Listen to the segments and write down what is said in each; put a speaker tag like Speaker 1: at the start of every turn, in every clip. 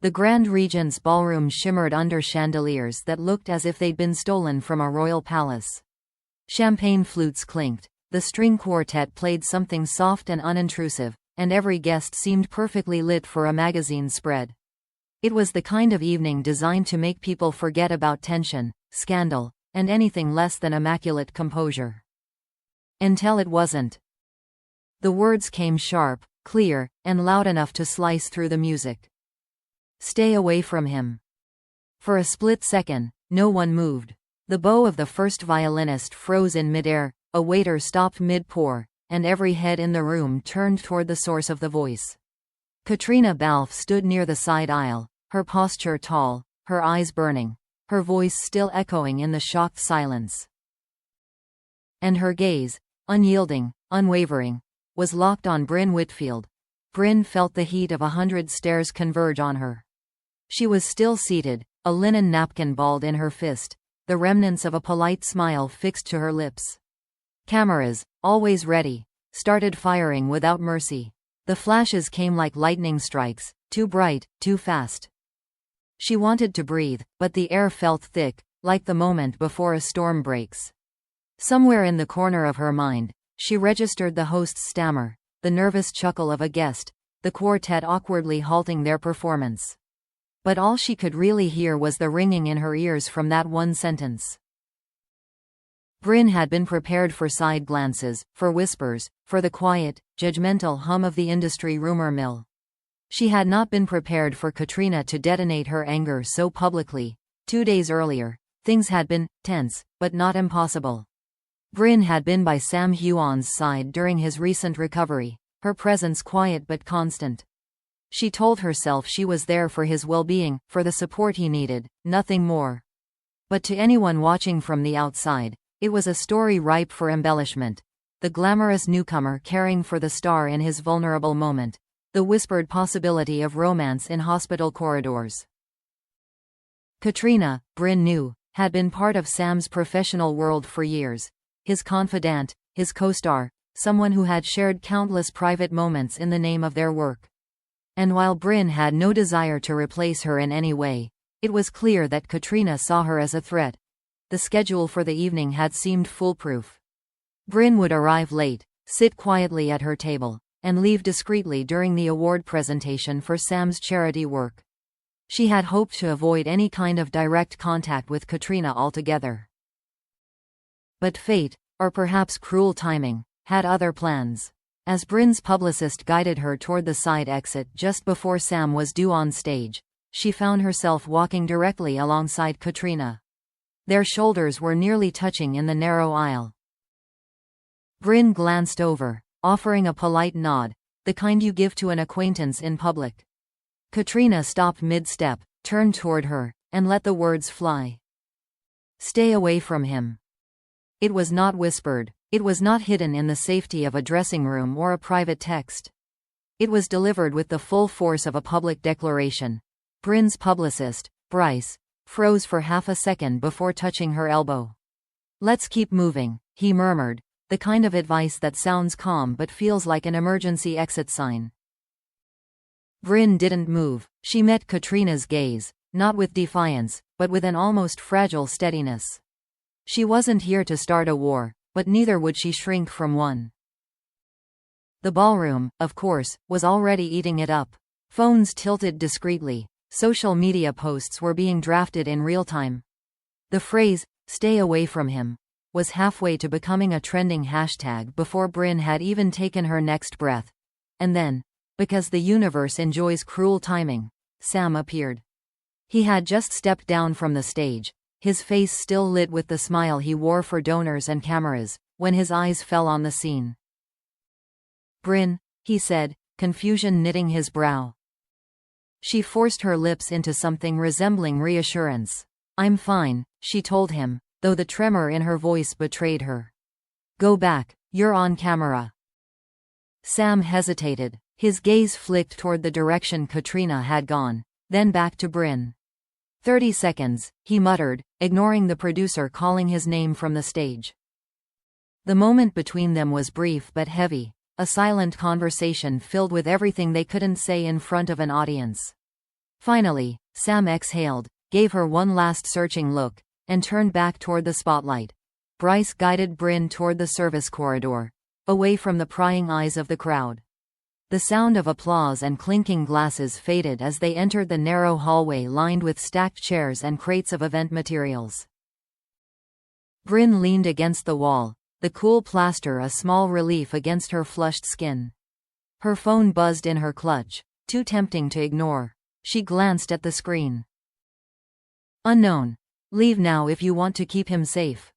Speaker 1: The Grand Regent's ballroom shimmered under chandeliers that looked as if they'd been stolen from a royal palace. Champagne flutes clinked, the string quartet played something soft and unintrusive, and every guest seemed perfectly lit for a magazine spread. It was the kind of evening designed to make people forget about tension, scandal, and anything less than immaculate composure. Until it wasn't. The words came sharp, clear, and loud enough to slice through the music. Stay away from him. For a split second, no one moved. The bow of the first violinist froze in midair, a waiter stopped mid-pour, and every head in the room turned toward the source of the voice. Caitríona Balfe stood near the side aisle, her posture tall, her eyes burning, her voice still echoing in the shocked silence. And her gaze, unyielding, unwavering, was locked on Brynn Whitfield. Brynn felt the heat of 100 stares converge on her. She was still seated, a linen napkin balled in her fist, the remnants of a polite smile fixed to her lips. Cameras, always ready, started firing without mercy. The flashes came like lightning strikes, too bright, too fast. She wanted to breathe, but the air felt thick, like the moment before a storm breaks. Somewhere in the corner of her mind, she registered the host's stammer, the nervous chuckle of a guest, the quartet awkwardly halting their performance. But all she could really hear was the ringing in her ears from that one sentence. Brynn had been prepared for side glances, for whispers, for the quiet, judgmental hum of the industry rumor mill. She had not been prepared for Caitríona to detonate her anger so publicly. 2 days earlier, things had been tense, but not impossible. Brynn had been by Sam Heughan's side during his recent recovery, her presence quiet but constant. She told herself she was there for his well-being, for the support he needed, nothing more. But to anyone watching from the outside, it was a story ripe for embellishment. The glamorous newcomer caring for the star in his vulnerable moment. The whispered possibility of romance in hospital corridors. Caitríona, Brynn knew, had been part of Sam's professional world for years. His confidant, his co-star, someone who had shared countless private moments in the name of their work. And while Brynn had no desire to replace her in any way, it was clear that Caitríona saw her as a threat. The schedule for the evening had seemed foolproof. Brynn would arrive late, sit quietly at her table, and leave discreetly during the award presentation for Sam's charity work. She had hoped to avoid any kind of direct contact with Caitríona altogether. But fate, or perhaps cruel timing, had other plans. As Brynn's publicist guided her toward the side exit just before Sam was due on stage, she found herself walking directly alongside Caitríona. Their shoulders were nearly touching in the narrow aisle. Brynn glanced over, offering a polite nod, the kind you give to an acquaintance in public. Caitríona stopped mid-step, turned toward her, and let the words fly. Stay away from him. It was not whispered. It was not hidden in the safety of a dressing room or a private text. It was delivered with the full force of a public declaration. Brynn's publicist, Bryce, froze for half a second before touching her elbow. Let's keep moving, he murmured, the kind of advice that sounds calm but feels like an emergency exit sign. Brynn didn't move. She met Caitríona's gaze, not with defiance, but with an almost fragile steadiness. She wasn't here to start a war, but neither would she shrink from one. The ballroom, of course, was already eating it up. Phones tilted discreetly, social media posts were being drafted in real time. The phrase, "stay away from him," was halfway to becoming a trending hashtag before Brynn had even taken her next breath. And then, because the universe enjoys cruel timing, Sam appeared. He had just stepped down from the stage, his face still lit with the smile he wore for donors and cameras, when his eyes fell on the scene. "Brynn," he said, confusion knitting his brow. She forced her lips into something resembling reassurance. "I'm fine," she told him, though the tremor in her voice betrayed her. "Go back, you're on camera." Sam hesitated. His gaze flicked toward the direction Caitríona had gone, then back to Brynn. 30 seconds, he muttered, ignoring the producer calling his name from the stage. The moment between them was brief but heavy, a silent conversation filled with everything they couldn't say in front of an audience. Finally, Sam exhaled, gave her one last searching look, and turned back toward the spotlight. Bryce guided Brynn toward the service corridor, away from the prying eyes of the crowd. The sound of applause and clinking glasses faded as they entered the narrow hallway lined with stacked chairs and crates of event materials. Brynn leaned against the wall, the cool plaster a small relief against her flushed skin. Her phone buzzed in her clutch, too tempting to ignore. She glanced at the screen. Unknown. Leave now if you want to keep him safe.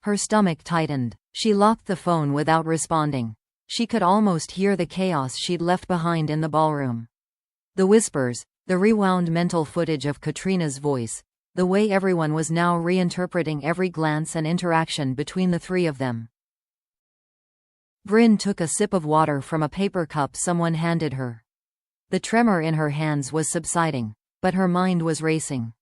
Speaker 1: Her stomach tightened. She locked the phone without responding. She could almost hear the chaos she'd left behind in the ballroom. The whispers, the rewound mental footage of Caitríona's voice, the way everyone was now reinterpreting every glance and interaction between the three of them. Brynn took a sip of water from a paper cup someone handed her. The tremor in her hands was subsiding, but her mind was racing.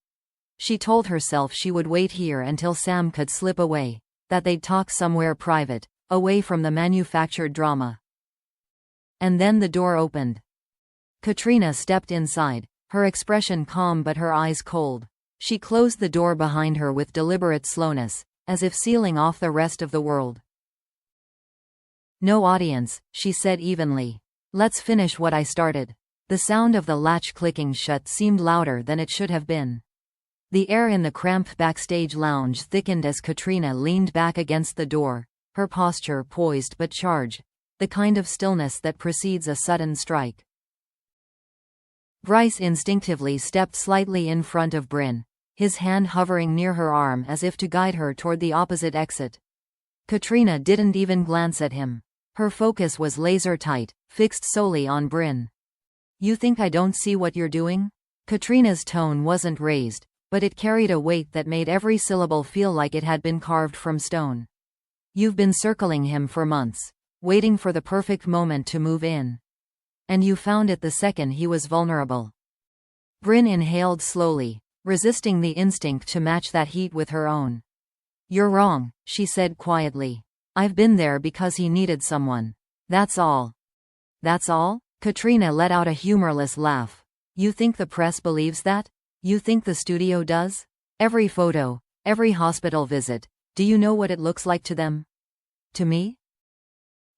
Speaker 1: She told herself she would wait here until Sam could slip away, that they'd talk somewhere private, away from the manufactured drama. And then the door opened. Caitríona stepped inside, her expression calm but her eyes cold. She closed the door behind her with deliberate slowness, as if sealing off the rest of the world. No audience, she said evenly. Let's finish what I started. The sound of the latch clicking shut seemed louder than it should have been. The air in the cramped backstage lounge thickened as Caitríona leaned back against the door, her posture poised but charged, the kind of stillness that precedes a sudden strike. Bryce instinctively stepped slightly in front of Brynn, his hand hovering near her arm as if to guide her toward the opposite exit. Caitríona didn't even glance at him. Her focus was laser-tight, fixed solely on Brynn. You think I don't see what you're doing? Caitríona's tone wasn't raised, but it carried a weight that made every syllable feel like it had been carved from stone. You've been circling him for months, waiting for the perfect moment to move in. And you found it the second he was vulnerable. Brynn inhaled slowly, resisting the instinct to match that heat with her own. You're wrong, she said quietly. I've been there because he needed someone. That's all. That's all? Caitríona let out a humorless laugh. You think the press believes that? You think the studio does? Every photo, every hospital visit, do you know what it looks like to them? To me?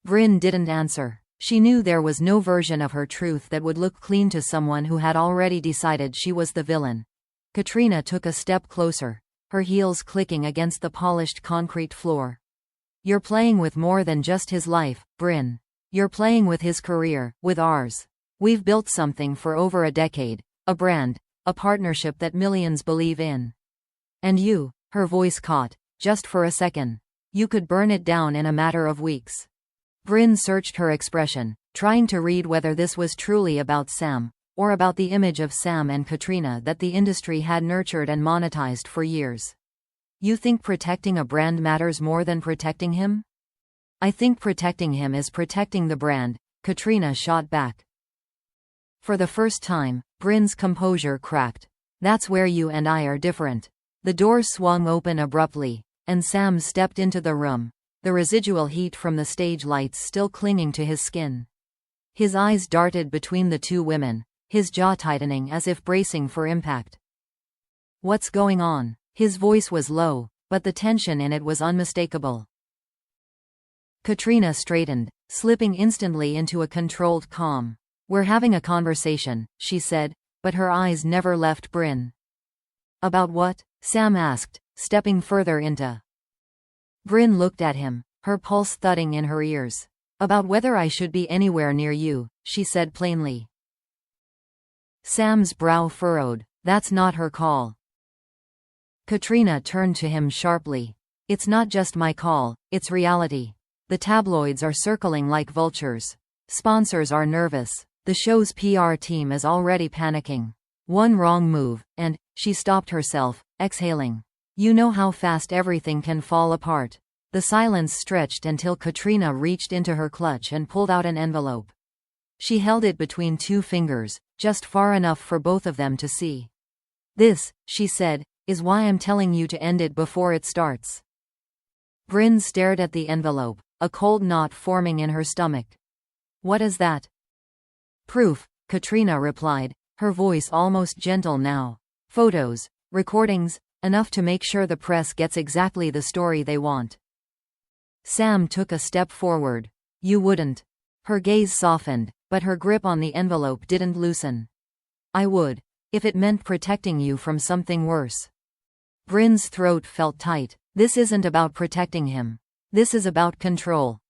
Speaker 1: Brynn didn't answer. She knew there was no version of her truth that would look clean to someone who had already decided she was the villain. Caitríona took a step closer, her heels clicking against the polished concrete floor. You're playing with more than just his life, Brynn. You're playing with his career, with ours. We've built something for over a decade, a brand, a partnership that millions believe in. And you, her voice caught, just for a second. You could burn it down in a matter of weeks. Brynn searched her expression, trying to read whether this was truly about Sam, or about the image of Sam and Caitríona that the industry had nurtured and monetized for years. You think protecting a brand matters more than protecting him? I think protecting him is protecting the brand, Caitríona shot back. For the first time, Brynn's composure cracked. That's where you and I are different. The door swung open abruptly, and Sam stepped into the room, the residual heat from the stage lights still clinging to his skin. His eyes darted between the two women, his jaw tightening as if bracing for impact. What's going on? His voice was low, but the tension in it was unmistakable. Caitríona straightened, slipping instantly into a controlled calm. We're having a conversation, she said, but her eyes never left Brynn. About what? Sam asked, stepping further into. Brynn looked at him, her pulse thudding in her ears. About whether I should be anywhere near you, she said plainly. Sam's brow furrowed. That's not her call. Caitríona turned to him sharply. It's not just my call, it's reality. The tabloids are circling like vultures. Sponsors are nervous. The show's PR team is already panicking. One wrong move, and she stopped herself, exhaling. You know how fast everything can fall apart. The silence stretched until Caitríona reached into her clutch and pulled out an envelope. She held it between two fingers, just far enough for both of them to see. This, she said, is why I'm telling you to end it before it starts. Brynn stared at the envelope, a cold knot forming in her stomach. What is that? Proof, Caitríona replied, Her voice almost gentle now. Photos. Recordings. Enough to make sure the press gets exactly the story they want. Sam took a step forward. You wouldn't. Her gaze softened, but her grip on the envelope didn't loosen. I would. If it meant protecting you from something worse. Brynn's throat felt tight. This isn't about protecting him. This is about control.